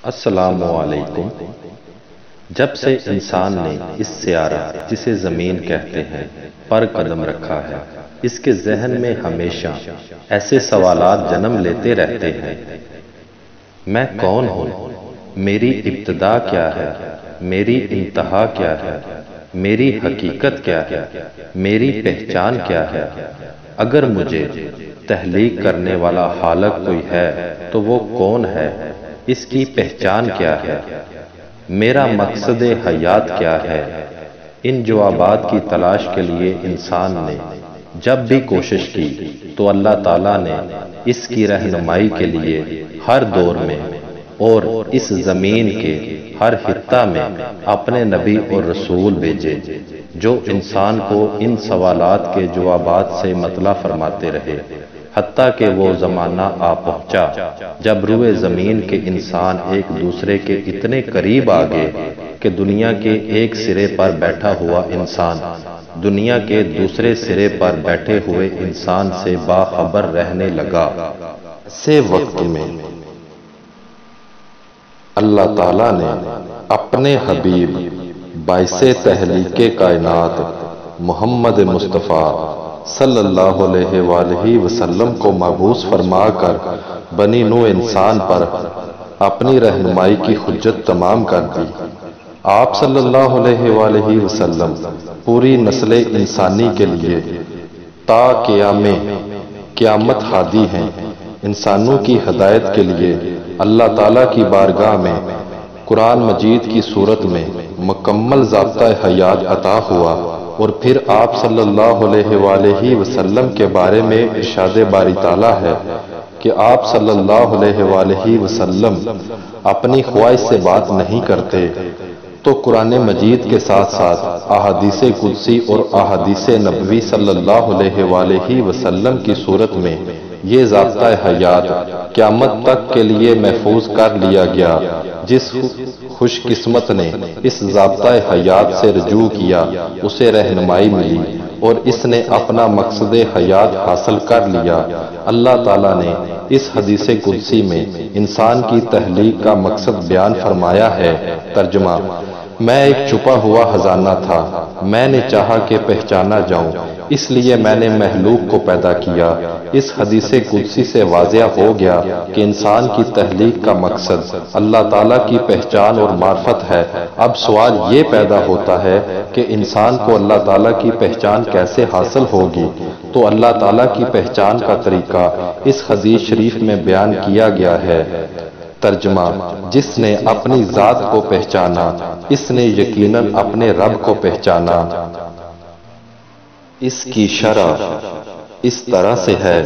السلام علیکم۔ جب سے انسان نے اس سیارہ جسے زمین کہتے ہیں پر قدم رکھا ہے، اس کے ذہن میں ہمیشہ ایسے سوالات جنم لیتے رہتے ہیں۔ میں کون ہوں؟ میری ابتدا کیا ہے؟ میری انتہا کیا ہے؟ میری حقیقت کیا ہے؟ میری پہچان کیا ہے؟ اگر مجھے تخلیق کرنے والا خالق کوئی ہے تو وہ کون ہے؟ اس کی پہچان کیا ہے؟ میرا مقصد حیات کیا ہے؟ ان جوابات کی تلاش کے لیے انسان نے جب بھی کوشش کی تو اللہ تعالیٰ نے اس کی رہنمائی کے لیے ہر دور میں اور اس زمین کے ہر خطہ میں اپنے نبی اور رسول بھیجے جو انسان کو ان سوالات کے جوابات سے مطلع فرماتے رہے، حتیٰ کہ وہ زمانہ آ پہنچا جب روئے زمین کے انسان ایک دوسرے کے اتنے قریب آ گئے کہ دنیا کے ایک سرے پر بیٹھا ہوا انسان دنیا کے دوسرے سرے پر بیٹھے ہوئے انسان سے باخبر رہنے لگا۔ سے وقت میں اللہ تعالیٰ نے اپنے حبیب باعث تخلیق کائنات محمد مصطفیٰ صلی اللہ علیہ وآلہ وسلم کو مبعوث فرما کر بنی نوع انسان پر اپنی رہنمائی کی حجت تمام کر دی۔ آپ صلی اللہ علیہ وآلہ وسلم پوری نسل انسانی کے لیے تا قیامت ہادی ہیں۔ انسانوں کی ہدایت کے لیے اللہ تعالیٰ کی بارگاہ میں قرآن مجید کی صورت میں مکمل ضابطہ حیات عطا ہوا، اور پھر آپ صلی اللہ علیہ وآلہ وسلم کے بارے میں ارشاد باری تعالیٰ ہے کہ آپ صلی اللہ علیہ وآلہ وسلم اپنی خواہش سے بات نہیں کرتے، تو قرآن مجید کے ساتھ ساتھ احادیث قدسی اور احادیث نبوی صلی اللہ علیہ وآلہ وسلم کی صورت میں یہ ضابطہ حیات قیامت تک کے لیے محفوظ کر لیا گیا۔ جس خوش قسمت نے اس ضابطہ حیات سے رجوع کیا اسے رہنمائی ملی اور اس نے اپنا مقصد حیات حاصل کر لیا۔ اللہ تعالیٰ نے اس حدیث قدسی میں انسان کی تخلیق کا مقصد بیان فرمایا ہے۔ ترجمہ: میں ایک چھپا ہوا خزانہ تھا، میں نے چاہا کہ پہچانا جاؤں، اس لیے میں نے مخلوق کو پیدا کیا۔ اس حدیث قدسی سے واضح ہو گیا کہ انسان کی تخلیق کا مقصد اللہ تعالیٰ کی پہچان اور معرفت ہے۔ اب سوال یہ پیدا ہوتا ہے کہ انسان کو اللہ تعالیٰ کی پہچان کیسے حاصل ہوگی؟ تو اللہ تعالیٰ کی پہچان کا طریقہ اس حدیث شریف میں بیان کیا گیا ہے۔ ترجمہ: جس نے اپنی ذات کو پہچانا اس نے یقیناً اپنے رب کو پہچانا۔ اس کی شرح اس طرح سے ہے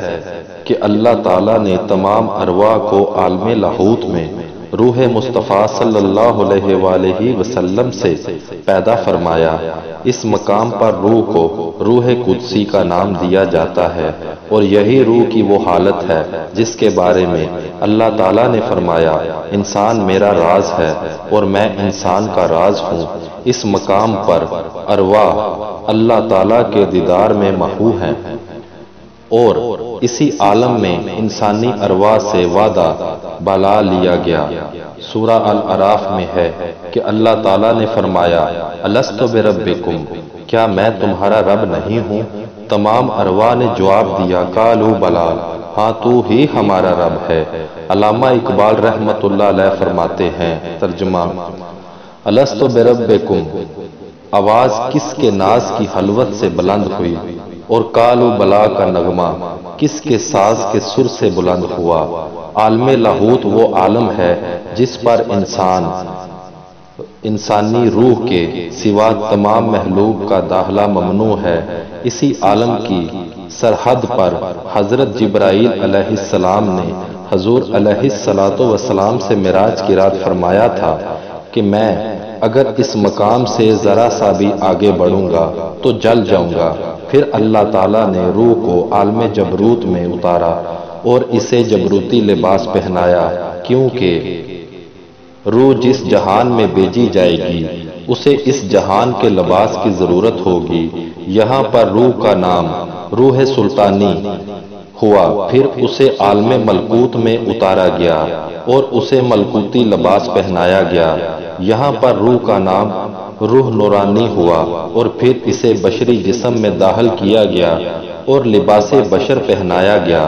کہ اللہ تعالیٰ نے تمام ارواح کو عالم لاہوت میں روح مصطفیٰ صلی اللہ علیہ وآلہ وسلم سے پیدا فرمایا۔ اس مقام پر روح کو روح قدسی کا نام دیا جاتا ہے، اور یہی روح کی وہ حالت ہے جس کے بارے میں اللہ تعالیٰ نے فرمایا، انسان میرا راز ہے اور میں انسان کا راز ہوں۔ اس مقام پر ارواح اللہ تعالیٰ کے دیدار میں محو ہیں، اور اسی عالم میں انسانی ارواح سے وعدہ بلا لیا گیا۔ سورہ الاعراف میں ہے کہ اللہ تعالیٰ نے فرمایا، الست بربکم، کیا میں تمہارا رب نہیں ہوں؟ تمام ارواح نے جواب دیا، قالوا بلی، ہاں تو ہی ہمارا رب ہے۔ علامہ اقبال رحمۃ اللہ علیہ فرماتے ہیں۔ ترجمہ: الست بربکم، آواز کس کے ناز کی حلوت سے بلند ہوئی، اور قالوا بلی کا نغمہ کس کے ساز کے سر سے بلند ہوا۔ عالم لاہوت وہ عالم ہے جس پر انسانی روح کے سوا تمام مخلوق کا داخلہ ممنوع ہے۔ اسی عالم کی سرحد پر حضرت جبرائیل علیہ السلام نے حضور علیہ السلام سے معراج کی رات فرمایا تھا کہ میں اگر اس مقام سے ذرا سا بھی آگے بڑھوں گا تو جل جاؤں گا۔ پھر اللہ تعالیٰ نے روح کو عالم جبروت میں اتارا اور اسے جبروتی لباس پہنایا، کیونکہ روح جس جہان میں بھیجی جائے گی اسے اس جہان کے لباس کی ضرورت ہوگی۔ یہاں پر روح کا نام روح سلطانی ہوا، پھر اسے عالم ملکوت میں اتارا گیا اور اسے ملکوتی لباس پہنایا گیا۔ یہاں پر روح کا نام روح نورانی ہوا اور پھر اسے بشری جسم میں داخل کیا گیا اور لباس بشر پہنایا گیا۔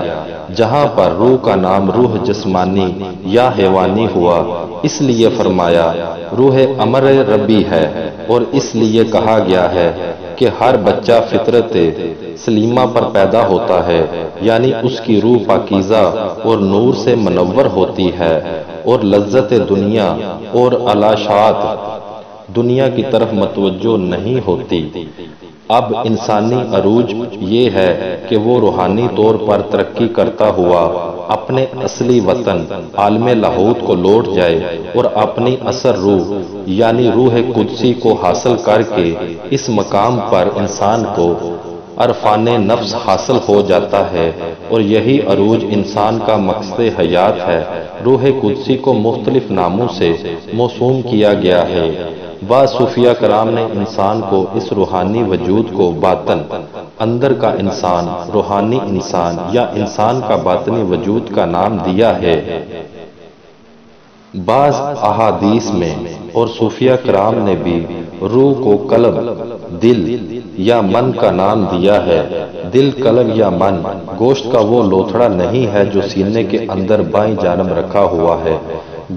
جہاں پر روح کا نام روح جسمانی یا حیوانی ہوا، اس لیے فرمایا روح امر ربی ہے، اور اس لیے کہا گیا ہے کہ ہر بچہ فطرت سلیمہ پر پیدا ہوتا ہے، یعنی اس کی روح پاکیزہ اور نور سے منور ہوتی ہے اور لذت دنیا اور علاشات دنیا کی طرف متوجہ نہیں ہوتی۔ اب انسانی عروج یہ ہے کہ وہ روحانی طور پر ترقی کرتا ہوا اپنے اصلی وطن عالم لاہوت کو لوٹ جائے اور اپنی اثر روح یعنی روح قدسی کو حاصل کر کے اس مقام پر انسان کو عرفان نفس حاصل ہو جاتا ہے، اور یہی عروج انسان کا مقصد حیات ہے۔ روح قدسی کو مختلف ناموں سے موسوم کیا گیا ہے۔ بعض صوفیہ کرام نے انسان کو اس روحانی وجود کو باطن اندر کا انسان، روحانی انسان یا انسان کا باطنی وجود کا نام دیا ہے۔ بعض احادیث میں اور صوفیہ کرام نے بھی روح کو قلب، دل یا من کا نام دیا ہے۔ دل، قلب یا من گوشت کا وہ لوتھڑا نہیں ہے جو سینے کے اندر بائیں جانب رکھا ہوا ہے۔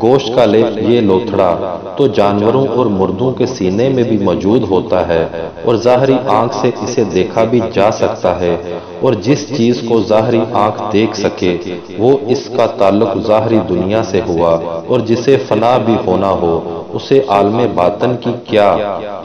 گوشت کا یہ لوتھڑا تو جانوروں اور مردوں کے سینے میں بھی موجود ہوتا ہے اور ظاہری آنکھ سے اسے دیکھا بھی جا سکتا ہے، اور جس چیز کو ظاہری آنکھ دیکھ سکے وہ اس کا تعلق ظاہری دنیا سے ہوا، اور جسے فنا بھی ہونا ہو اسے عالم باطن کی کیا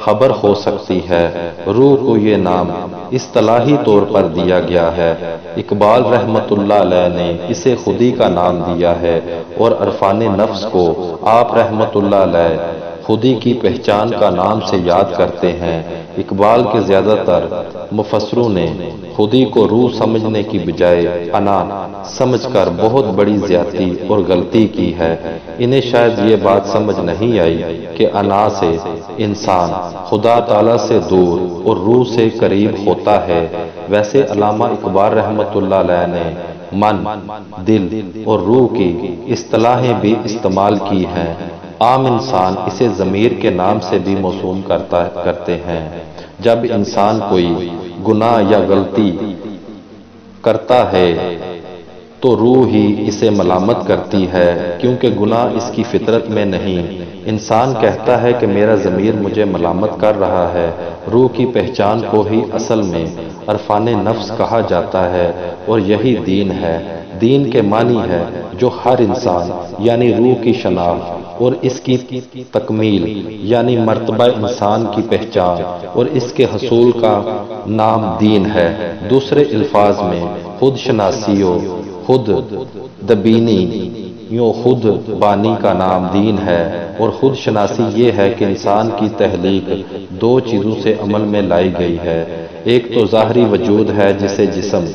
خبر ہو سکتی ہے۔ روح کو یہ نام اصطلاحی طور پر دیا گیا ہے۔ اقبال رحمت اللہ علیہ نے اسے خودی کا نام دیا ہے، اور عرفان نفس کو آپ رحمت اللہ علیہ خودی کی پہچان کا نام سے یاد کرتے ہیں۔ اقبال کے زیادہ تر مفسروں نے خودی کو روح سمجھنے کی بجائے انا سمجھ کر بہت بڑی زیادتی اور غلطی کی ہے۔ انہیں شاید یہ بات سمجھ نہیں آئی کہ انا سے انسان خدا تعالی سے دور اور روح سے قریب ہوتا ہے۔ ویسے علامہ اقبال رحمت اللہ علیہ نے من، دل اور روح کی اصطلاحیں بھی استعمال کی ہیں۔ عام انسان اسے ضمیر کے نام سے بھی موسوم کرتے ہیں۔ جب انسان کوئی گناہ یا غلطی کرتا ہے تو روح ہی اسے ملامت کرتی ہے، کیونکہ گناہ اس کی فطرت میں نہیں۔ انسان کہتا ہے کہ میرا ضمیر مجھے ملامت کر رہا ہے۔ روح کی پہچان کو ہی اصل میں عرفان نفس کہا جاتا ہے، اور یہی دین ہے۔ دین کے معنی ہے جو ہر انسان یعنی روح کی شناخت اور اس کی تکمیل یعنی مرتبہ انسان کی پہچان اور اس کے حصول کا نام دین ہے۔ دوسرے الفاظ میں خود شناسیوں، خود دبینی یوں خود بانی کا نام دین ہے، اور خود شناسی یہ ہے کہ انسان کی تخلیق دو چیزوں سے عمل میں لائی گئی ہے۔ ایک تو ظاہری وجود ہے جسے جسم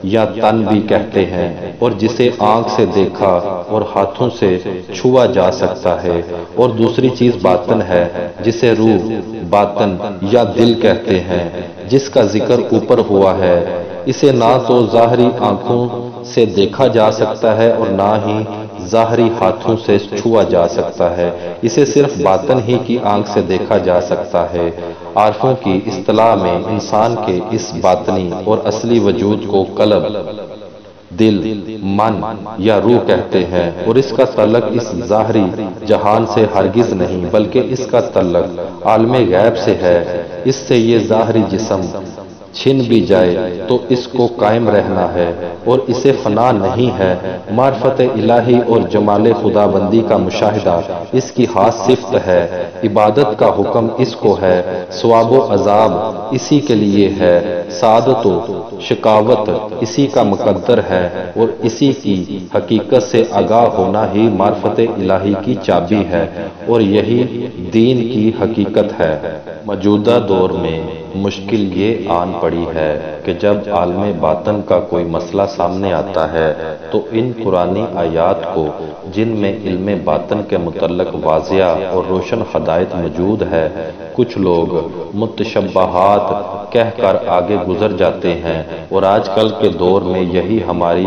یا تن بھی کہتے ہیں، اور جسے آنکھ سے دیکھا اور ہاتھوں سے چھوا جا سکتا ہے، اور دوسری چیز باطن ہے جسے روح، باطن یا دل کہتے ہیں، جس کا ذکر اوپر ہوا ہے۔ اسے نہ تو ظاہری آنکھوں سے دیکھا جا سکتا ہے اور نہ ہی ظاہری ہاتھوں سے چھوا جا سکتا ہے، اسے صرف باطن ہی کی آنکھ سے دیکھا جا سکتا ہے۔ عارفوں کی اصطلاح میں انسان کے اس باطنی اور اصلی وجود کو قلب، دل، من یا روح کہتے ہیں، اور اس کا تعلق اس ظاہری جہان سے ہرگز نہیں بلکہ اس کا تعلق عالم غیب سے ہے۔ اس سے یہ ظاہری جسم چھن بھی جائے تو اس کو قائم رہنا ہے اور اسے فنا نہیں ہے۔ معرفت الہی اور جمال خدا بندی کا مشاہدہ اس کی خاص صفت ہے۔ عبادت کا حکم اس کو ہے، ثواب و عذاب اسی کے لیے ہے، سعادت و شقاوت اسی کا مقدر ہے، اور اسی کی حقیقت سے آگاہ ہونا ہی معرفت الہی کی چابی ہے، اور یہی دین کی حقیقت ہے۔ موجودہ دور میں مشکل یہ آن پڑی ہے کہ جب عالم باطن کا کوئی مسئلہ سامنے آتا ہے تو ان قرآنی آیات کو جن میں علم باطن کے متعلق واضح اور روشن ہدایت موجود ہے، کچھ لوگ متشبہات کہہ کر آگے گزر جاتے ہیں، اور آج کل کے دور میں یہی ہماری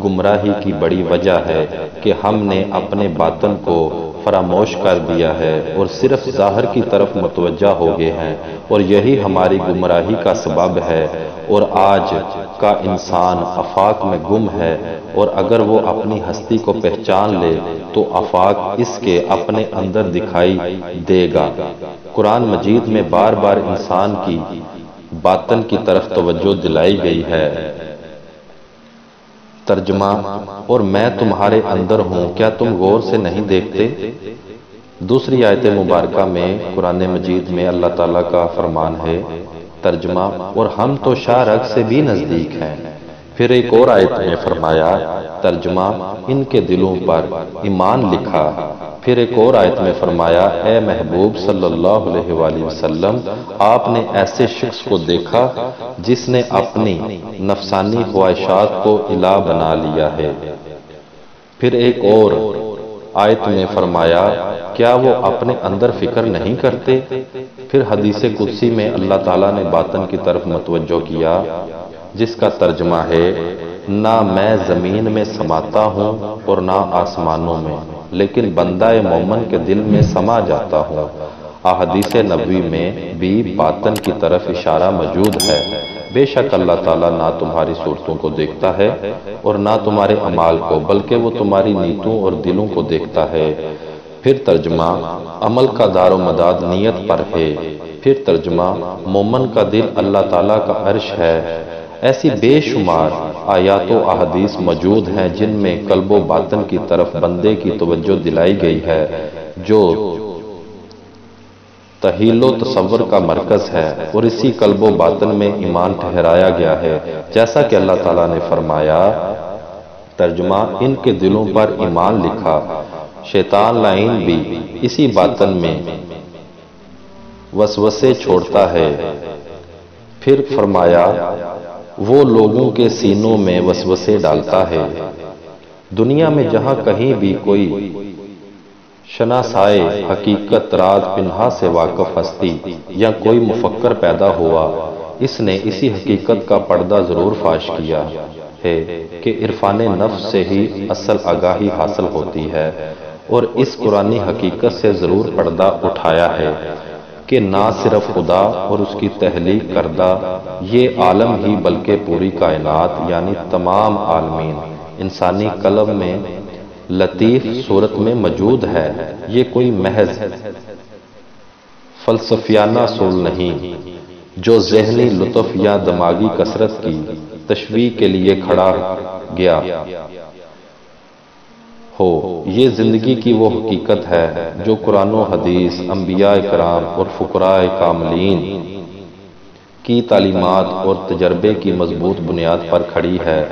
گمراہی کی بڑی وجہ ہے کہ ہم نے اپنے باطن کو فراموش کر دیا ہے اور صرف ظاہر کی طرف متوجہ ہو گئے ہیں، اور یہی ہماری گمراہی کا سبب ہے۔ اور آج کا انسان آفاق میں گم ہے، اور اگر وہ اپنی ہستی کو پہچان لے تو آفاق اس کے اپنے اندر دکھائی دے گا۔ قرآن مجید میں بار بار انسان کی باطن کی طرف توجہ دلائی گئی ہے۔ ترجمہ: اور میں تمہارے اندر ہوں، کیا تم غور سے نہیں دیکھتے؟ دوسری آیت مبارکہ میں قرآن مجید میں اللہ تعالیٰ کا فرمان ہے۔ ترجمہ: اور ہم تو شاہ رگ سے بھی نزدیک ہیں۔ پھر ایک اور آیت میں فرمایا۔ ترجمہ: ان کے دلوں پر ایمان لکھا۔ پھر ایک اور آیت میں فرمایا، اے محبوب صلی اللہ علیہ وآلہ وسلم، آپ نے ایسے شخص کو دیکھا جس نے اپنی نفسانی خواہشات کو الہ بنا لیا ہے۔ پھر ایک اور آیت میں فرمایا، کیا وہ اپنے اندر فکر نہیں کرتے؟ پھر حدیث قدسی میں اللہ تعالیٰ نے باطن کی طرف متوجہ کیا، جس کا ترجمہ ہے، نہ میں زمین میں سماتا ہوں اور نہ آسمانوں میں، لیکن بندہ مومن کے دل میں سما جاتا ہوں۔ احادیث نبوی میں بھی باطن کی طرف اشارہ موجود ہے۔ بے شک اللہ تعالیٰ نہ تمہاری صورتوں کو دیکھتا ہے اور نہ تمہارے اعمال کو، بلکہ وہ تمہاری نیتوں اور دلوں کو دیکھتا ہے۔ پھر ترجمہ: عمل کا دار و مدار نیت پر ہے۔ پھر ترجمہ: مومن کا دل اللہ تعالیٰ کا عرش ہے۔ ایسی بے شمار آیات و احادیث موجود ہیں جن میں قلب و باطن کی طرف بندے کی توجہ دلائی گئی ہے، جو تحیل و تصور کا مرکز ہے، اور اسی قلب و باطن میں ایمان ٹھہرایا گیا ہے، جیسا کہ اللہ تعالیٰ نے فرمایا۔ ترجمہ: ان کے دلوں پر ایمان لکھا۔ شیطان لعین بھی اسی باطن میں وسوسے چھوڑتا ہے۔ پھر فرمایا، وہ لوگوں کے سینوں میں وسوسے ڈالتا ہے۔ دنیا میں جہاں کہیں بھی کوئی شناسائے حقیقت راز پنہا سے واقف ہستی یا کوئی مفکر پیدا ہوا، اس نے اسی حقیقت کا پردہ ضرور فاش کیا ہے کہ عرفان نفس سے ہی اصل آگاہی حاصل ہوتی ہے، اور اس قرآنی حقیقت سے ضرور پردہ اٹھایا ہے کہ نہ صرف خدا اور اس کی تخلیق کردہ یہ عالم ہی بلکہ پوری کائنات یعنی تمام عالمین انسانی قلب میں لطیف صورت میں موجود ہے۔ یہ کوئی محض فلسفیانہ اصول نہیں جو ذہنی لطف یا دماغی کثرت کی تشویق کے لیے کھڑا گیا ہو، یہ زندگی کی وہ حقیقت ہے جو قرآن و حدیث، انبیاء کرام اور فقراء کاملین کی تعلیمات اور تجربے کی مضبوط بنیاد پر کھڑی ہے۔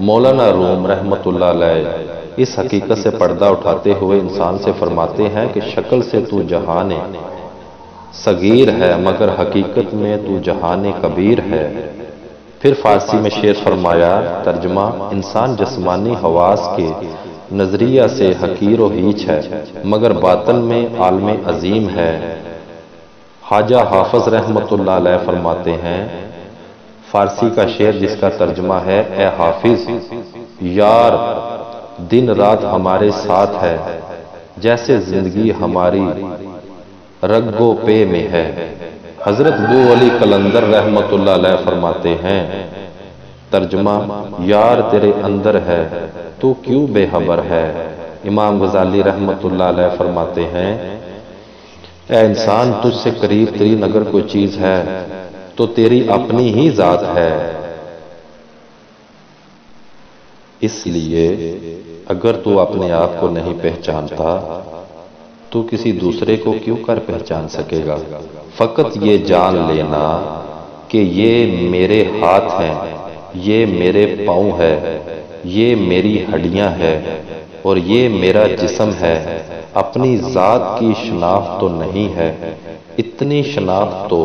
مولانا روم رحمۃ اللہ علیہ اس حقیقت سے پردہ اٹھاتے ہوئے انسان سے فرماتے ہیں کہ شکل سے تو جہان صغیر ہے مگر حقیقت میں تو جہان کبیر ہے۔ پھر فارسی میں شعر فرمایا۔ ترجمہ: انسان جسمانی حواس کے نظریہ سے حقیر و ہیچ ہے مگر باطن میں عالم عظیم ہے۔ خواجہ حافظ رحمۃ اللہ علیہ فرماتے ہیں، فارسی کا شعر جس کا ترجمہ ہے، اے حافظ یار دن رات ہمارے ساتھ ہے، جیسے زندگی ہماری رگ و پے میں ہے۔ حضرت بو علی قلندر رحمۃ اللہ علیہ فرماتے ہیں، ترجمہ: یار تیرے اندر ہے تو کیوں بے خبر ہے۔ امام غزالی رحمۃ اللہ علیہ فرماتے ہیں، اے انسان تجھ سے قریب ترین اگر کوئی چیز ہے تو تیری اپنی ہی ذات ہے۔ اس لیے اگر تو اپنے آپ کو نہیں پہچانتا تو کسی دوسرے کو کیوں کر پہچان سکے گا۔ فقط یہ جان لینا کہ یہ میرے ہاتھ ہیں، یہ میرے پاؤں ہے، یہ میری ہڈیاں ہے اور یہ میرا جسم ہے، اپنی ذات کی شناخت تو نہیں ہے، اتنی شناخت تو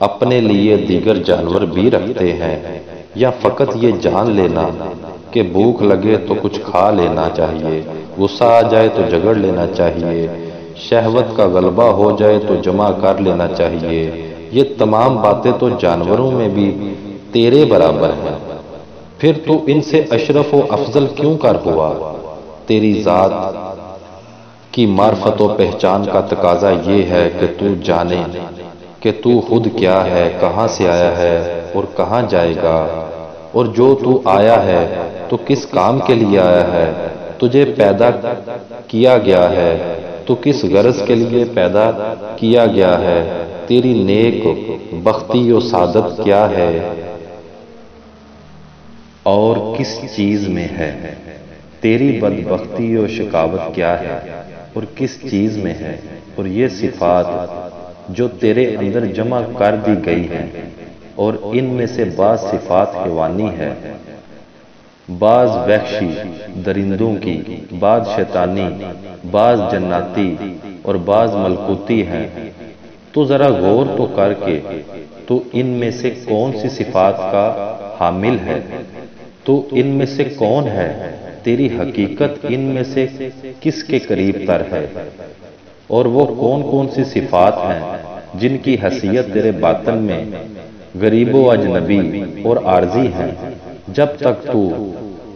اپنے لیے دیگر جانور بھی رکھتے ہیں، یا فقط یہ جان لینا کہ بھوک لگے تو کچھ کھا لینا چاہیے، غصہ آ جائے تو جھگڑ لینا چاہیے، شہوت کا غلبہ ہو جائے تو جمع کر لینا چاہیے، یہ تمام باتیں تو جانوروں میں بھی تیرے برابر ہیں، پھر تو ان سے اشرف و افضل کیوں کر ہوا؟ تیری ذات کی معرفت و پہچان کا تقاضا یہ ہے کہ تو جانے کہ تو خود کیا ہے، کہاں سے آیا ہے اور کہاں جائے گا، اور جو تو آیا ہے تو کس کام کے لیے آیا ہے، تجھے پیدا کیا گیا ہے تو کس غرض کے لیے پیدا کیا گیا ہے، تیری نیک بختی و سعادت کیا ہے اور کس چیز میں ہے، تیری بدبختی و شقاوت کیا ہے اور کس چیز میں ہے، اور یہ صفات جو تیرے اندر جمع کر دی گئی ہیں، اور ان میں سے بعض صفات حیوانی ہے، بعض وحشی درندوں کی، بعض شیطانی، بعض جناتی اور بعض ملکوتی ہیں، تو ذرا غور تو کر کے تو ان میں سے کون سی صفات کا حامل ہے، تو ان میں سے کون ہے، تیری حقیقت ان میں سے کس کے قریب تر ہے، اور وہ کون کون سی صفات ہیں جن کی حیثیت تیرے باطن میں غریب و اجنبی اور عارضی ہیں۔ جب تک تو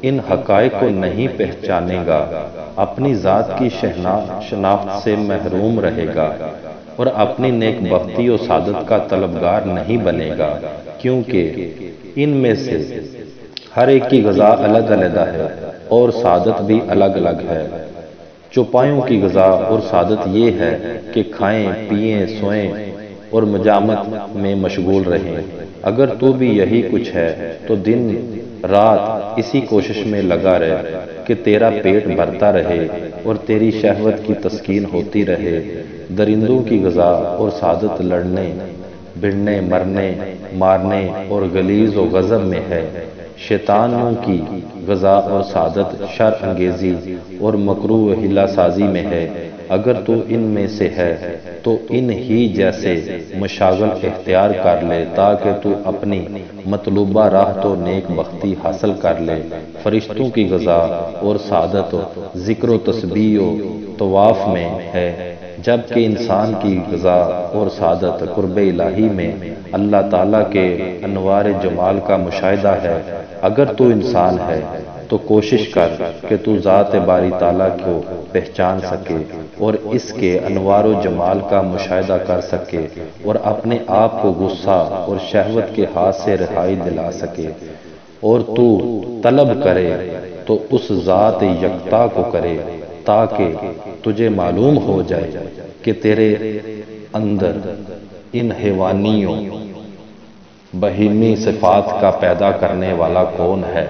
ان حقائق کو نہیں پہچانے گا، اپنی ذات کی شناخت سے محروم رہے گا اور اپنی نیک بختی و سعادت کا طلبگار نہیں بنے گا، کیونکہ ان میں سے ہر ایک کی غذا الگ علیحدہ ہے اور سعادت بھی الگ الگ ہے۔ چوپایوں کی غذا اور سعادت یہ ہے کہ کھائیں پیئیں سوئیں اور مجامت میں مشغول رہیں۔ اگر تو بھی یہی کچھ ہے تو دن رات اسی کوشش میں لگا رہے کہ تیرا پیٹ بھرتا رہے اور تیری شہوت کی تسکین ہوتی رہے۔ درندوں کی غذا اور سعادت لڑنے بھڑنے مرنے مارنے اور غلیظ و غضب میں ہے، شیطانوں کی غذا اور سعادت شر انگیزی اور مکروہ و حیلہ سازی میں ہے۔ اگر تو ان میں سے ہے تو ان ہی جیسے مشاغل اختیار کر لے تاکہ تو اپنی مطلوبہ راہ تو نیک بختی حاصل کر لے۔ فرشتوں کی غذا اور سعادت ذکر و تسبیح و طواف میں ہے، جبکہ انسان کی غذا اور سعادت قرب الہی میں اللہ تعالیٰ کے انوار جمال کا مشاہدہ ہے۔ اگر تو انسان ہے تو کوشش کر کہ تو ذات باری تعالیٰ کو پہچان سکے اور اس کے انوار و جمال کا مشاہدہ کر سکے اور اپنے آپ کو غصہ اور شہوت کے ہاتھ سے رہائی دلا سکے، اور تو طلب کرے تو اس ذات یکتا کو کرے تاکہ تجھے معلوم ہو جائے کہ تیرے اندر ان حیوانیوں بہیمی صفات کا پیدا کرنے والا کون ہے،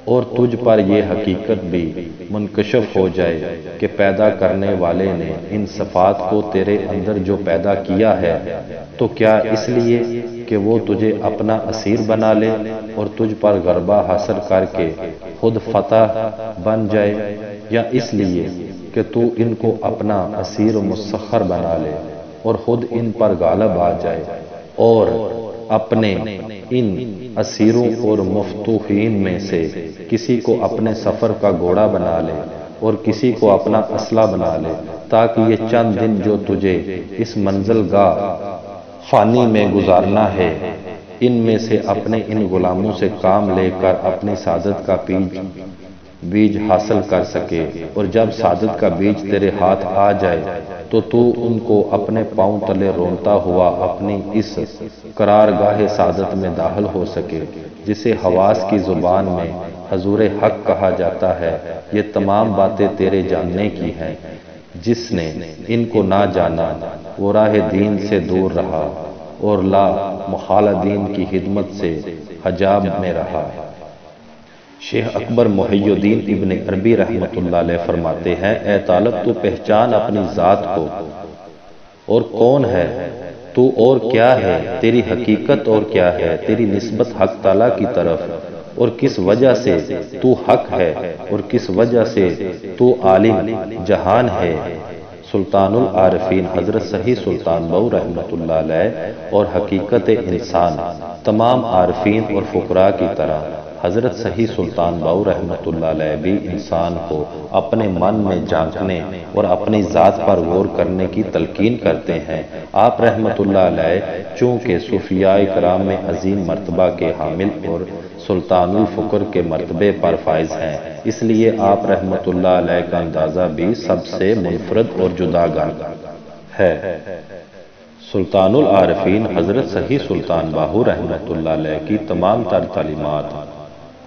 اور تجھ پر یہ حقیقت بھی منکشف ہو جائے کہ پیدا کرنے والے نے ان صفات کو تیرے اندر جو پیدا کیا ہے تو کیا اس لیے کہ وہ تجھے اپنا اسیر بنا لے اور تجھ پر غلبہ حاصل کر کے خود فتح بن جائے، یا اس لیے کہ تو ان کو اپنا اسیر و مسخر بنا لے اور خود ان پر غالب آ جائے اور اپنے ان اسیروں اور مفتوحین میں سے کسی کو اپنے سفر کا گھوڑا بنا لے اور کسی کو اپنا اسلحہ بنا لے، تاکہ یہ چند دن جو تجھے اس منزل گاہ فانی میں گزارنا ہے ان میں سے اپنے ان غلاموں سے کام لے کر اپنی سعادت کا بیج حاصل کر سکے، اور جب سعادت کا بیج تیرے ہاتھ آ جائے تو تو ان کو اپنے پاؤں تلے رونتا ہوا اپنی اس قرارگاہ سعادت میں داخل ہو سکے جسے حواس کی زبان میں حضور حق کہا جاتا ہے۔ یہ تمام باتیں تیرے جاننے کی ہیں، جس نے ان کو نہ جانا وہ راہ دین سے دور رہا اور لا محالہ دین کی خدمت سے حجاب میں رہا۔ شیخ اکبر محی الدین ابن عربی رحمۃ اللہ علیہ فرماتے ہیں، اے طالب تو پہچان اپنی ذات کو، اور کون ہے تو اور کیا ہے، تیری حقیقت اور کیا ہے، تیری نسبت حق تعالیٰ کی طرف، اور کس وجہ سے تو حق ہے اور کس وجہ سے تو عالم جہان ہے۔ سلطان العارفین حضرت صحیح سلطان بہو رحمۃ اللہ علیہ اور حقیقت انسان تمام عارفین اور فقراء کی طرح حضرت صحیح سلطان بہو رحمۃ اللہ علیہ بھی انسان کو اپنے من میں جھانکنے اور اپنی ذات پر غور کرنے کی تلقین کرتے ہیں۔ آپ رحمۃ اللہ علیہ چونکہ صوفیاء کرام میں عظیم مرتبہ کے حامل اور سلطان الفقر کے مرتبے پر فائز ہیں، اس لیے آپ رحمۃ اللہ علیہ کا اندازہ بھی سب سے منفرد اور جداگانہ ہے۔ سلطان العارفین حضرت صحیح سلطان باہو رحمۃ اللہ علیہ کی تمام تر تعلیمات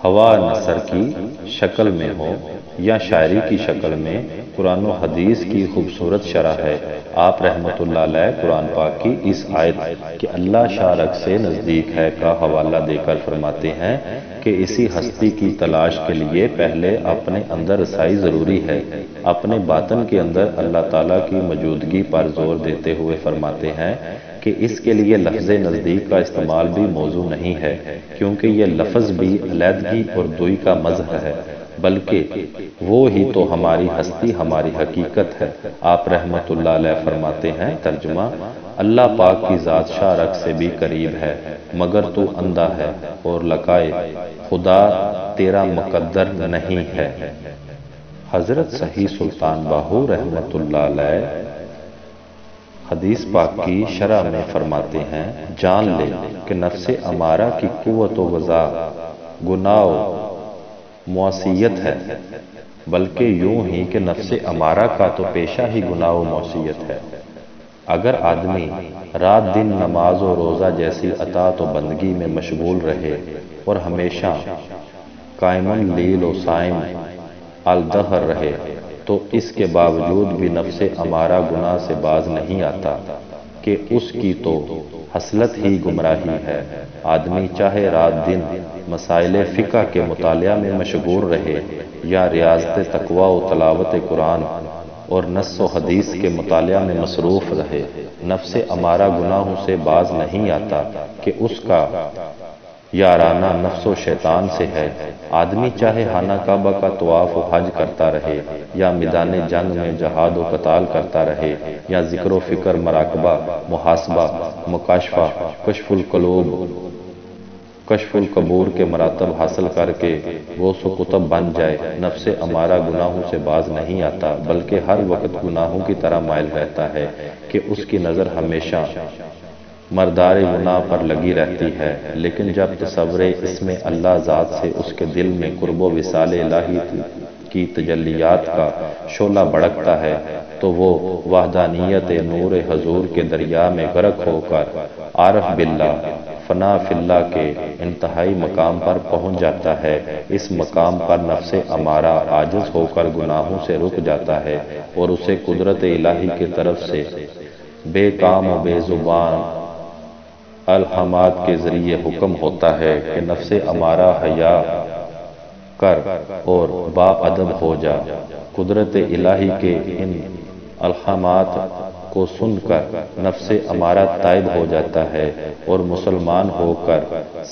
ہوا نثر کی شکل میں ہو یا شاعری کی شکل میں قرآن و حدیث کی خوبصورت شرح ہے۔ آپ رحمۃ اللہ علیہ قرآن پاک کی اس آیت کہ اللہ شارک سے نزدیک ہے کا حوالہ دے کر فرماتے ہیں کہ اسی ہستی کی تلاش کے لیے پہلے اپنے اندر رسائی ضروری ہے۔ اپنے باطن کے اندر اللہ تعالیٰ کی موجودگی پر زور دیتے ہوئے فرماتے ہیں کہ اس کے لیے لفظ نزدیک کا استعمال بھی موضوع نہیں ہے، کیونکہ یہ لفظ بھی علیحدگی اور دوئی کا مظہر ہے، بلکہ وہ ہی تو ہماری ہستی، ہماری حقیقت ہے۔ آپ رحمۃ اللہ علیہ فرماتے ہیں، ترجمہ: اللہ پاک کی ذات شارک سے بھی قریب ہے، مگر تو اندھا ہے اور لقائے خدا تیرا مقدر نہیں ہے۔ حضرت صحیح سلطان باہو رحمۃ اللہ علیہ حدیث پاک کی شرح میں فرماتے ہیں، جان لے کہ نفس امارہ کی قوت و غذا گناہ و معصیت ہے، بلکہ یوں ہی کہ نفس امارہ کا تو پیشہ ہی گناہ و معصیت ہے۔ اگر آدمی رات دن نماز و روزہ جیسی اطاعت و بندگی میں مشغول رہے اور ہمیشہ قائم اللیل و صائم الدہر رہے تو اس کے باوجود بھی نفس امارہ گناہ سے باز نہیں آتا کہ اس کی تو حصلت ہی گمراہی ہے۔ آدمی چاہے رات دن مسائل فقہ کے مطالعہ میں مشغول رہے یا ریاضت تقوی و تلاوت قرآن اور نص و حدیث کے مطالعہ میں مصروف رہے، نفس امارہ گناہوں سے باز نہیں آتا کہ اس کا یارانہ نفس و شیطان سے ہے۔ آدمی چاہے خانہ کعبہ کا طواف و حج کرتا رہے یا میدان جنگ میں جہاد و قتال کرتا رہے یا ذکر و فکر، مراقبہ، محاسبہ، مکاشفہ، کشف القلوب، کشف القبور کے مراتب حاصل کر کے غوث و قطب بن جائے، نفس امارہ گناہوں سے باز نہیں آتا، بلکہ ہر وقت گناہوں کی طرح مائل رہتا ہے کہ اس کی نظر ہمیشہ مردار گناہ پر لگی رہتی ہے۔ لیکن جب تصور اس میں اللہ ذات سے اس کے دل میں قرب و وصال الہی کی تجلیات کا شعلہ بھڑکتا ہے تو وہ وحدانیت نور حضور کے دریا میں غرق ہو کر عارف باللہ، فنا فی اللہ کے انتہائی مقام پر پہنچ جاتا ہے۔ اس مقام پر نفس امارہ عاجز ہو کر گناہوں سے رک جاتا ہے اور اسے قدرت الہی کی طرف سے بے کام و بے زبان الہامات کے ذریعے حکم ہوتا ہے کہ نفس امارہ حیا کر اور با ادب ہو جا۔ قدرت الہی کے ان الہامات کو سن کر نفس امارہ تائب ہو جاتا ہے اور مسلمان ہو کر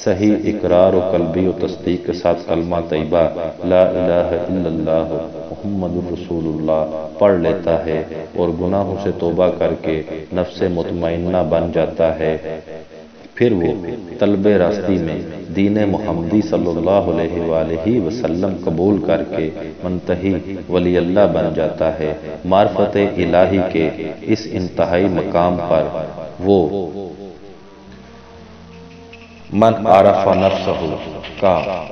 صحیح اقرار و قلبی و تصدیق کے ساتھ کلمہ طیبہ لا الہ الا اللہ محمد رسول اللہ پڑھ لیتا ہے اور گناہوں سے توبہ کر کے نفس مطمئنہ بن جاتا ہے۔ پھر وہ طلب راستی میں دین محمدی صلی اللہ علیہ وآلہ وسلم قبول کر کے منتہی ولی اللہ بن جاتا ہے۔ معرفت الہی کے اس انتہائی مقام پر وہ من عرف نفسہ کا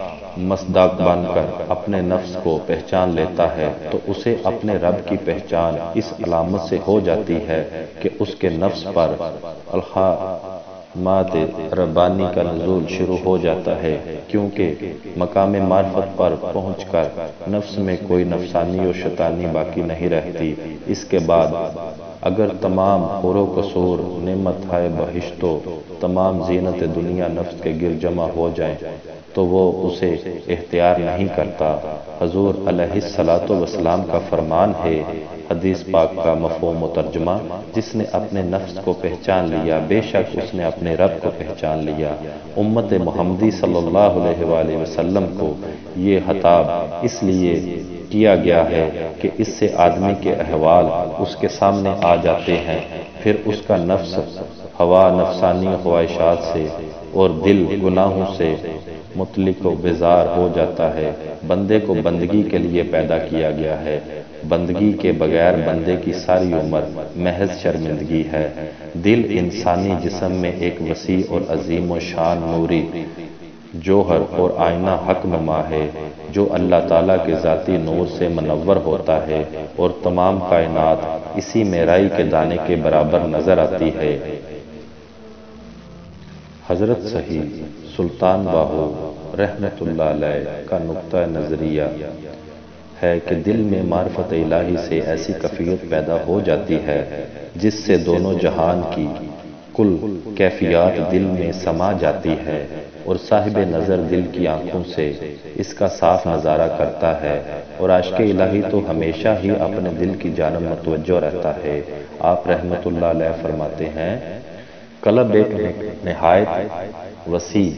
مصداق بن کر اپنے نفس کو پہچان لیتا ہے تو اسے اپنے رب کی پہچان اس علامت سے ہو جاتی ہے کہ اس کے نفس پر الہامات ربانی کا نزول شروع ہو جاتا ہے، کیونکہ مقام معرفت پر پہنچ کر نفس میں کوئی نفسانی و شیطانی باقی نہیں رہتی۔ اس کے بعد اگر تمام خور و قصور، نعمت ہے بہشت و تمام زینت دنیا نفس کے گر جمع ہو جائیں تو وہ اسے اختیار نہیں کرتا۔ حضور علیہ الصلوۃ والسلام کا فرمان ہے، حدیث پاک کا مفہوم و ترجمہ: جس نے اپنے نفس کو پہچان لیا بے شک اس نے اپنے رب کو پہچان لیا۔ امت محمدی صلی اللہ علیہ وآلہ وسلم کو یہ خطاب اس لیے کیا گیا ہے کہ اس سے آدمی کے احوال اس کے سامنے آ جاتے ہیں، پھر اس کا نفس ہوا نفسانی خواہشات سے اور دل گناہوں سے مطلق و بیزار ہو جاتا ہے۔ بندے کو بندگی کے لیے پیدا کیا گیا ہے، بندگی کے بغیر بندے کی ساری عمر محض شرمندگی ہے۔ دل انسانی جسم میں ایک وسیع اور عظیم و شان نوری جوہر اور آئینہ حق نما ہے، جو اللہ تعالیٰ کے ذاتی نور سے منور ہوتا ہے، اور تمام کائنات اسی میں رائی کے دانے کے برابر نظر آتی ہے۔ حضرت صحیح سلطان باہو رحمۃ اللہ علیہ کا نقطہ نظریہ ہے کہ دل میں معرفت الہی سے ایسی کیفیت پیدا ہو جاتی ہے جس سے دونوں جہان کی کل کیفیات دل میں سما جاتی ہے، اور صاحب نظر دل کی آنکھوں سے اس کا صاف نظارہ کرتا ہے، اور عاشق الہی تو ہمیشہ ہی اپنے دل کی جانب متوجہ رہتا ہے۔ آپ رحمۃ اللہ علیہ فرماتے ہیں، قلب ایک نہایت وسیع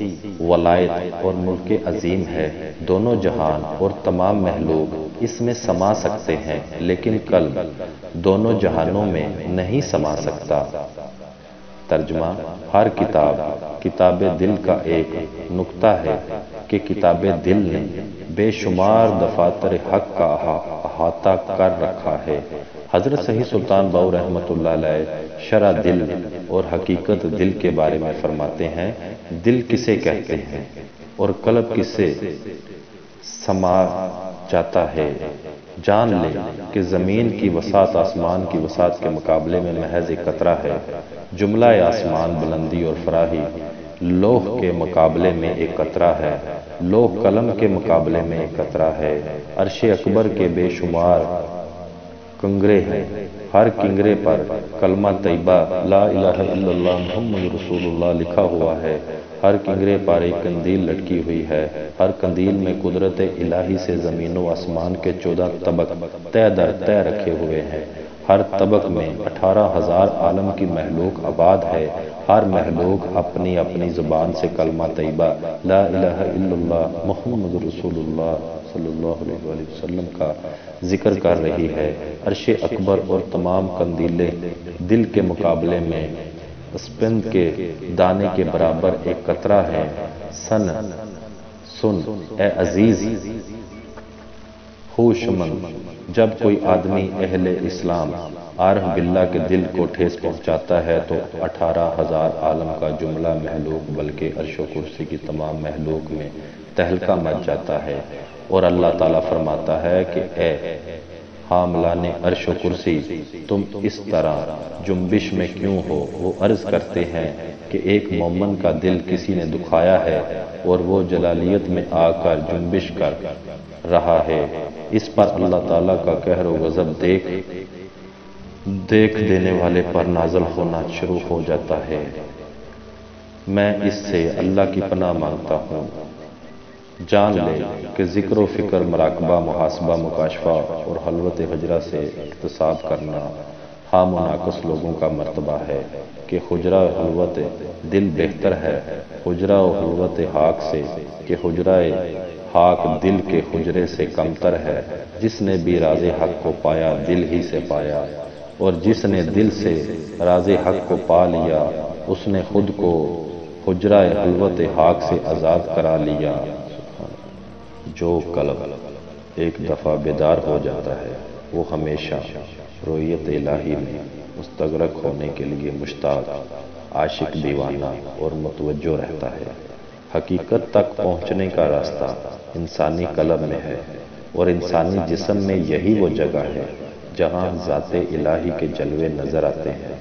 ولایت اور ملک عظیم ہے، دونوں جہان اور تمام مخلوق اس میں سما سکتے ہیں، لیکن قلب دونوں جہانوں میں نہیں سما سکتا۔ ترجمہ: ہر کتاب دل کا ایک نقطہ ہے کہ کتاب دل نے بے شمار دفاتر حق کا احاطہ کر رکھا ہے۔ حضرت صحیح سلطان باہو رحمۃ اللہ علیہ شرح دل اور حقیقت دل کے بارے میں فرماتے ہیں، دل کسے کہتے ہیں اور قلب کسے سما جاتا ہے؟ جان لے کہ زمین کی وسعت آسمان کی وسعت کے مقابلے میں محض ایک قطرہ ہے، جملہ آسمان بلندی اور فراخی لوح کے مقابلے میں ایک قطرہ ہے، لوح قلم کے مقابلے میں ایک قطرہ ہے، عرش اکبر کے بے شمار کنگرے ہیں، ہر کنگرے پر کلمہ طیبہ لا الہ الا اللہ محمد رسول اللہ لکھا ہوا ہے، ہر کنگرے پر ایک قندیل لٹکی ہوئی ہے، ہر قندیل میں قدرت الہی سے زمین و آسمان کے 14 طبق تہ در تہ رکھے ہوئے ہیں، ہر طبق میں 18,000 عالم کی مخلوق آباد ہے، ہر مخلوق اپنی اپنی زبان سے کلمہ طیبہ لا الہ الا اللہ محمد رسول اللہ صلی اللہ علیہ وآلہ وسلم کا ذکر کر رہی ہے۔ عرش اکبر اور تمام قندیلیں دل کے مقابلے میں اسپند کے دانے کے برابر ایک قطرہ ہے۔ سن اے عزیز ہوشمند، جب کوئی آدمی اہل اسلام عارف باللہ کے دل کو ٹھیس پہنچاتا ہے تو 18,000 عالم کا جملہ مخلوق بلکہ عرش و کرسی کی تمام مخلوق میں تہلکہ مچ جاتا ہے، اور اللہ تعالیٰ فرماتا ہے کہ اے حاملان عرش و کرسی، تم اس طرح جنبش میں کیوں ہو؟ وہ عرض کرتے ہیں کہ ایک مومن کا دل کسی نے دکھایا ہے اور وہ جلالیت میں آ کر جنبش کر رہا ہے، اس پر اللہ تعالیٰ کا قہر و غضب دیکھ دینے والے پر نازل ہونا شروع ہو جاتا ہے۔ میں اس سے اللہ کی پناہ مانگتا ہوں۔ جان لے کہ ذکر و فکر، مراقبہ، محاسبہ، مکاشفہ اور خلوت حجرہ سے اکتساب کرنا ہم و ناقص لوگوں کا مرتبہ ہے کہ حجرہ خلوت دل بہتر ہے حجرہ و خلوت خاک سے، کہ حجرہ خاک دل کے حجرے سے کمتر ہے۔ جس نے بھی راز حق کو پایا دل ہی سے پایا، اور جس نے دل سے راز حق کو پا لیا اس نے خود کو حجرہ خلوت خاک سے آزاد کرا لیا۔ جو قلب ایک دفعہ بیدار ہو جاتا ہے وہ ہمیشہ رؤیت الہی میں مستغرق ہونے کے لیے مشتاق، عاشق، دیوانہ اور متوجہ رہتا ہے۔ حقیقت تک پہنچنے کا راستہ انسانی قلب میں ہے، اور انسانی جسم میں یہی وہ جگہ ہے جہاں ذات الہی کے جلوے نظر آتے ہیں،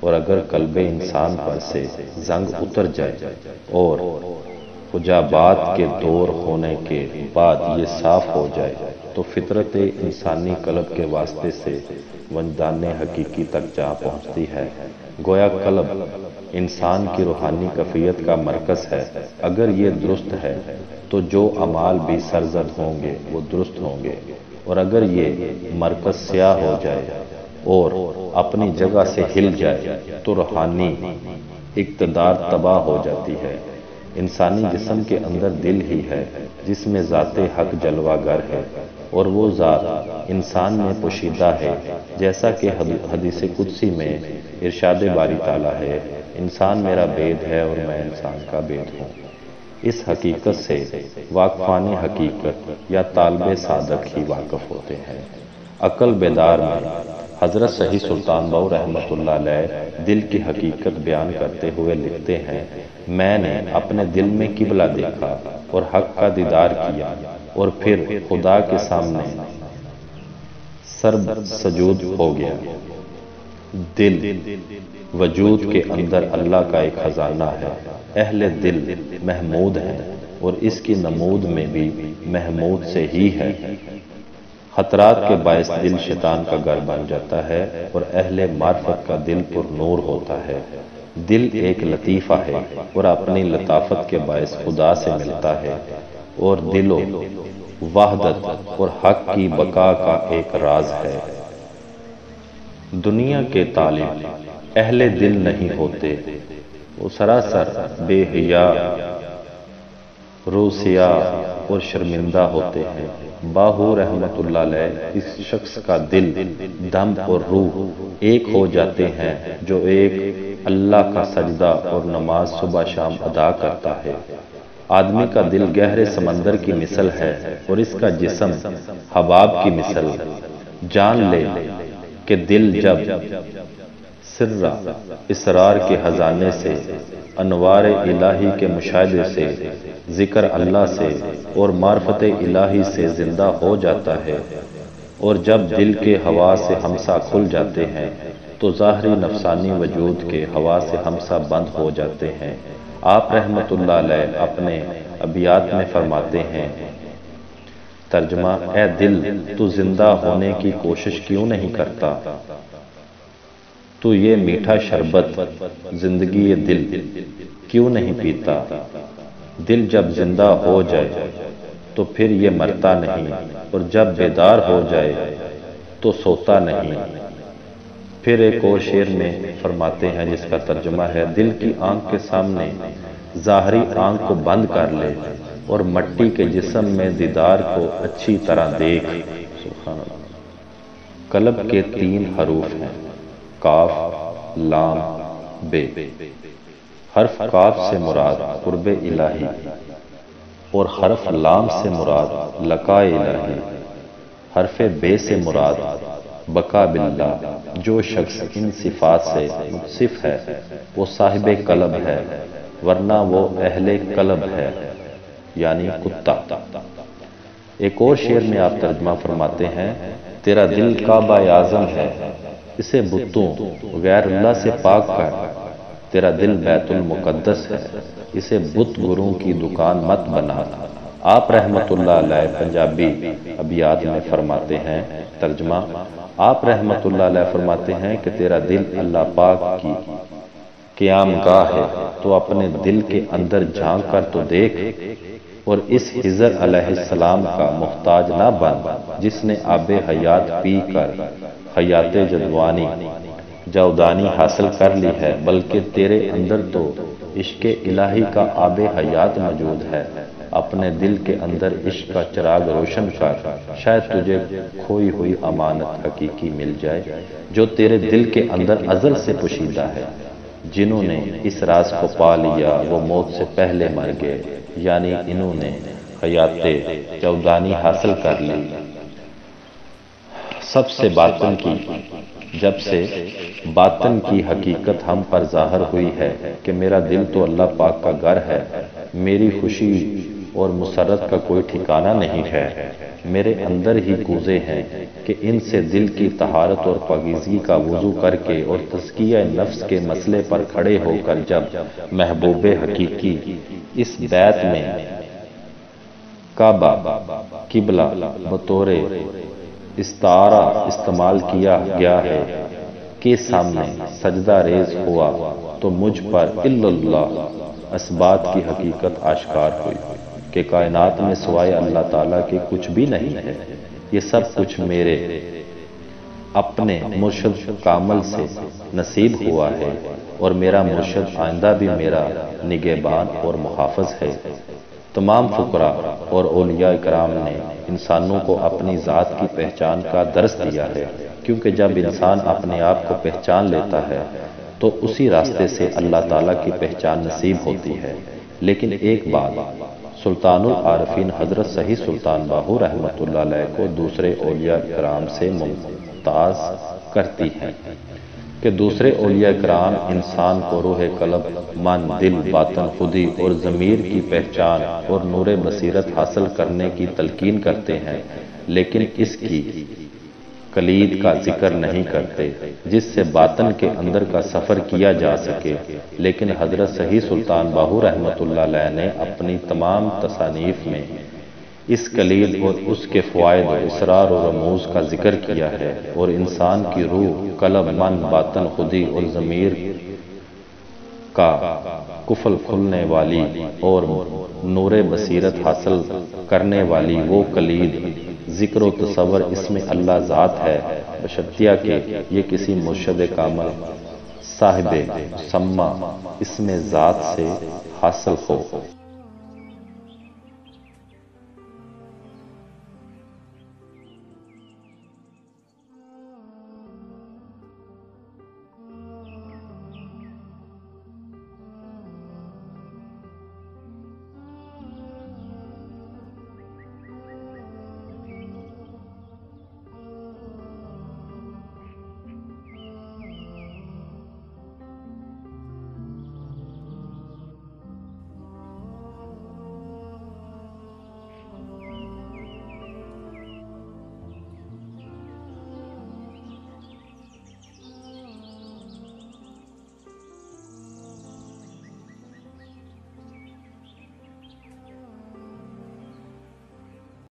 اور اگر قلب انسان پر سے زنگ اتر جائے اور حجابات کے دور ہونے کے بعد یہ صاف ہو جائے تو فطرت انسانی قلب کے واسطے سے وجدان حقیقی تک جا پہنچتی ہے۔ گویا قلب انسان کی روحانی کیفیت کا مرکز ہے۔ اگر یہ درست ہے تو جو اعمال بھی سرزد ہوں گے وہ درست ہوں گے، اور اگر یہ مرکز سیاہ ہو جائے اور اپنی جگہ سے ہل جائے تو روحانی اقتدار تباہ ہو جاتی ہے۔ انسانی جسم کے اندر دل ہی ہے جس میں ذات حق جلوہ گر ہے، اور وہ ذات انسان میں پوشیدہ ہے، جیسا کہ حدیث قدسی میں ارشاد باری تعالیٰ ہے، انسان میرا بید ہے اور میں انسان کا بید ہوں۔ اس حقیقت سے واقفان حقیقت یا طالب صادق ہی واقف ہوتے ہیں۔ عقل بیدار میں حضرت صحیح سلطان بہو رحمۃ اللہ علیہ دل کی حقیقت بیان کرتے ہوئے لکھتے ہیں، میں نے اپنے دل میں قبلہ دیکھا اور حق کا دیدار کیا، اور پھر خدا کے سامنے سر سجود ہو گیا۔ دل وجود کے اندر اللہ کا ایک خزانہ ہے، اہل دل محمود ہیں، اور اس کی نمود میں بھی محمود سے ہی ہے۔ خطرات کے باعث دل شیطان کا گھر بن جاتا ہے، اور اہل معرفت کا دل پر نور ہوتا ہے۔ دل ایک لطیفہ ہے اور اپنی لطافت کے باعث خدا سے ملتا ہے، اور دل و وحدت اور حق کی بقا کا ایک راز ہے۔ دنیا کے طالب اہل دل نہیں ہوتے، وہ سراسر بے حیا، روسیا اور شرمندہ ہوتے ہیں۔ باہو رحمت اللہ علیہ اس شخص کا دل، دم اور روح ایک ہو جاتے ہیں جو ایک اللہ کا سجدہ اور نماز صبح شام ادا کرتا ہے۔ آدمی کا دل گہرے سمندر کی مثل ہے اور اس کا جسم حباب کی مثل۔ جان لے کہ دل جب سر اسرار کے خزانے سے، انوار الہی کے مشاہدے سے، ذکر اللہ سے اور معرفت الہی سے زندہ ہو جاتا ہے، اور جب دل کے حواس سے ہمسا کھل جاتے ہیں تو ظاہری نفسانی وجود کے حواس سے ہمسا بند ہو جاتے ہیں۔ آپ رحمت اللہ علیہ اپنے ابیات میں فرماتے ہیں، ترجمہ: اے دل، تو زندہ ہونے کی کوشش کیوں نہیں کرتا؟ تو یہ میٹھا شربت زندگی دل کیوں نہیں پیتا؟ دل جب زندہ ہو جائے تو پھر یہ مرتا نہیں، اور جب بیدار ہو جائے تو سوتا نہیں۔ پھر ایک اور شعر میں فرماتے ہیں جس کا ترجمہ ہے، دل کی آنکھ کے سامنے ظاہری آنکھ کو بند کر لے اور مٹی کے جسم میں دیدار کو اچھی طرح دیکھ۔ سبحان اللہ۔ قلب کے 3 حروف ہیں، کاف، لام، بے۔ حرف کاف سے مراد قرب الہی، اور حرف لام سے مراد لقاء الہی۔ حرف بے سے مراد بقا باللہ۔ جو شخص ان صفات سے متصف ہے وہ صاحب قلب ہے، ورنہ وہ اہل قلب ہے، یعنی کتا۔ ایک اور شعر میں آپ ترجمہ فرماتے ہیں، تیرا دل کعبہ اعظم ہے، اسے بتوں غیر اللہ سے پاک کر۔ تیرا دل بیت المقدس ہے، اسے بت گروں کی دکان مت بنا۔ آپ رحمت اللہ علیہ پنجابی ابیات میں فرماتے ہیں، ترجمہ: آپ رحمت اللہ علیہ فرماتے ہیں کہ تیرا دل اللہ پاک کی قیام گاہ ہے، تو اپنے دل کے اندر جھانک کر تو دیکھ، اور اس خضر علیہ السلام کا محتاج نہ بن جس نے آب حیات پی کر حیات جاودانی حاصل کر لی ہے، بلکہ تیرے اندر تو عشق الہی کا آب حیات موجود ہے۔ اپنے دل کے اندر عشق کا چراغ روشن کر، شاید تجھے کھوئی ہوئی امانت حقیقی مل جائے جو تیرے دل کے اندر ازل سے پوشیدہ ہے۔ جنہوں نے اس راز کو پا لیا وہ موت سے پہلے مر گئے، یعنی انہوں نے حیات جاودانی حاصل کر لی۔ سب سے باطن کی، جب سے باطن کی حقیقت ہم پر ظاہر ہوئی ہے کہ میرا دل تو اللہ پاک کا گھر ہے، میری خوشی اور مسرت کا کوئی ٹھکانہ نہیں ہے، میرے اندر ہی کوزے ہیں کہ ان سے دل کی طہارت اور پاکیزگی کا وضو کر کے اور تزکیہ نفس کے مسئلے پر کھڑے ہو کر جب محبوب حقیقی اس بیت میں کعبہ قبلہ بطور استعارہ استعمال کیا گیا ہے کے سامنے سجدہ ریز ہوا تو مجھ پر الا اللہ اسبات کی حقیقت آشکار ہوئی کہ کائنات میں سوائے اللہ تعالیٰ کے کچھ بھی نہیں ہے، یہ سب کچھ میرے اپنے مرشد کامل سے نصیب ہوا ہے، اور میرا مرشد آئندہ بھی میرا نگہبان اور محافظ ہے۔ تمام فقراء اور اولیاء کرام نے انسانوں کو اپنی ذات کی پہچان کا درس دیا ہے، کیونکہ جب انسان اپنے آپ کو پہچان لیتا ہے تو اسی راستے سے اللہ تعالیٰ کی پہچان نصیب ہوتی ہے۔ لیکن ایک بات سلطان العارفین حضرت صحیح سلطان باہو رحمۃ اللہ علیہ کو دوسرے اولیاء کرام سے ممتاز کرتی ہے کہ دوسرے اولیاء کرام انسان کو روح قلب، من، دل، باطن، خودی اور ضمیر کی پہچان اور نور بصیرت حاصل کرنے کی تلقین کرتے ہیں، لیکن اس کی کلید کا ذکر نہیں کرتے جس سے باطن کے اندر کا سفر کیا جا سکے۔ لیکن حضرت صحیح سلطان باہو رحمۃ اللہ علیہ نے اپنی تمام تصانیف میں اس کلید اور اس کے فوائد و اسرار و رموز کا ذکر کیا ہے، اور انسان کی روح، قلب، من، باطن، خودی اور ضمیر کا قفل کھلنے والی اور نور بصیرت حاصل کرنے والی وہ کلید، ذکر و تصور اس میں اللہ ذات ہے، بشرطیہ کہ یہ کسی مرشد کامل صاحب مسمى اس میں ذات سے حاصل ہو۔